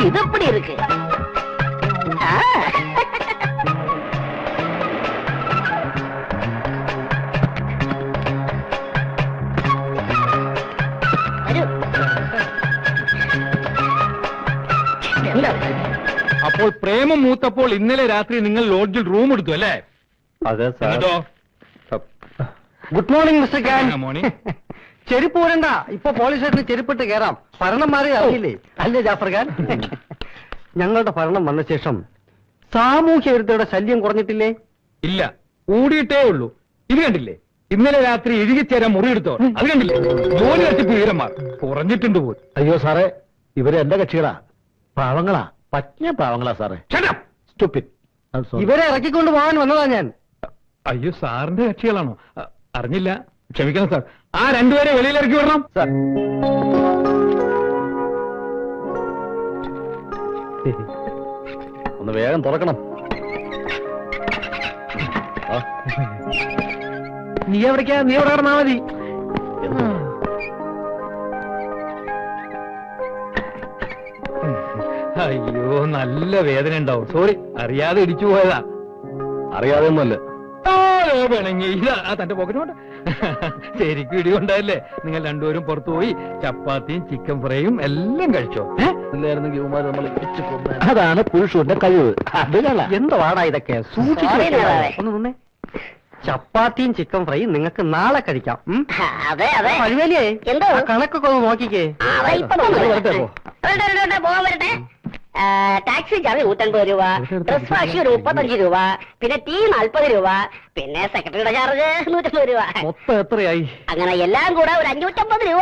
இது எப்படி இருக்கு? അപ്പോൾ പ്രേമം മൂത്തപ്പോൾ ഇന്നലെ രാത്രി നിങ്ങൾ ലോഡ്ജിൽ റൂം എടുത്തു അല്ലേ? അതെ sir. Good morning mister Khan. Morning. ചെരുപ്പ് പോരണ്ട, ഇപ്പൊ പോലീസ് സ്റ്റേഷനിൽ ചെരുപ്പിട്ട് കയറാം. ഭരണം മാറി അറിയില്ലേ? അല്ലേ ജാഫർ ഖാൻ? ഞങ്ങളുടെ ഭരണം വന്ന ശേഷം സാമൂഹ്യ വിരുദ്ധയുടെ ശല്യം കുറഞ്ഞിട്ടില്ലേ? ഇല്ല, കൂടിയിട്ടേ ഉള്ളൂ. ഇത് കണ്ടില്ലേ, ഇന്നലെ രാത്രി ഇഴുകിച്ചേരാൻ മുറിയെടുത്തോ? അത് കണ്ടില്ലേ, ജോലി തട്ടിപ്പ് വീരന്മാർ കുറഞ്ഞിട്ടുണ്ട് പോലും. അയ്യോ സാറേ, ഇവര് എന്റെ കക്ഷികളാ, പാവങ്ങളാ, പറ്റിയ പാവങ്ങളാ സാറേ. Stupid. I'm sorry. ഇവരെ ഇറക്കിക്കൊണ്ട് പോകാൻ വന്നതാ ഞാൻ. അയ്യോ, സാറിന്റെ കക്ഷികളാണോ? അറിഞ്ഞില്ല, ക്ഷമിക്കണം സാർ. ആ രണ്ടുപേരെ വെളിയിലിറക്കി വിടണം സാർ. ഒന്ന് വേഗം തുറക്കണം. നീ എവിടേക്കാ? നീ എവിടെ കിടന്നാ മതി. അയ്യോ, നല്ല വേദന ഉണ്ടാവും. സോറി, അറിയാതെ ഇടിച്ചു പോയതാ. അറിയാതെ ഒന്നുമല്ല. വേണമെങ്കിൽ ഇതാ തന്റെ പോക്കറ്റ്. ശരിക്കും ഇടികൊണ്ടല്ലേ നിങ്ങൾ രണ്ടുപേരും പുറത്തു പോയി ചപ്പാത്തിയും ചിക്കൻ ഫ്രൈയും എല്ലാം കഴിച്ചോ? അതാണ് പുരുഷന്റെ കഴിവ്. എന്തുവാടാ ഇതൊക്കെ? ഒന്ന് നിന്നേ. ചപ്പാത്തിയും ചിക്കൻ ഫ്രൈയും നിങ്ങൾക്ക് നാളെ കഴിക്കാം. അതെ അതെ. കഴിവേലിയേ, എന്തോ കണക്കൊക്കെ ഒന്ന് നോക്കിക്കേ. പോകാൻ വരട്ടെ. ടാക്സി ചാർജ് 150 രൂപ, ഡ്രസ് വാഷ് ഒരു 35 രൂപ, പിന്നെ ടീ 40 രൂപ, പിന്നെ സെക്രട്ടറിയുടെ ചാർജ് 150 രൂപ. മൊത്തം എത്രയായി? അങ്ങനെ എല്ലാം കൂടെ ഒരു 550 രൂപ.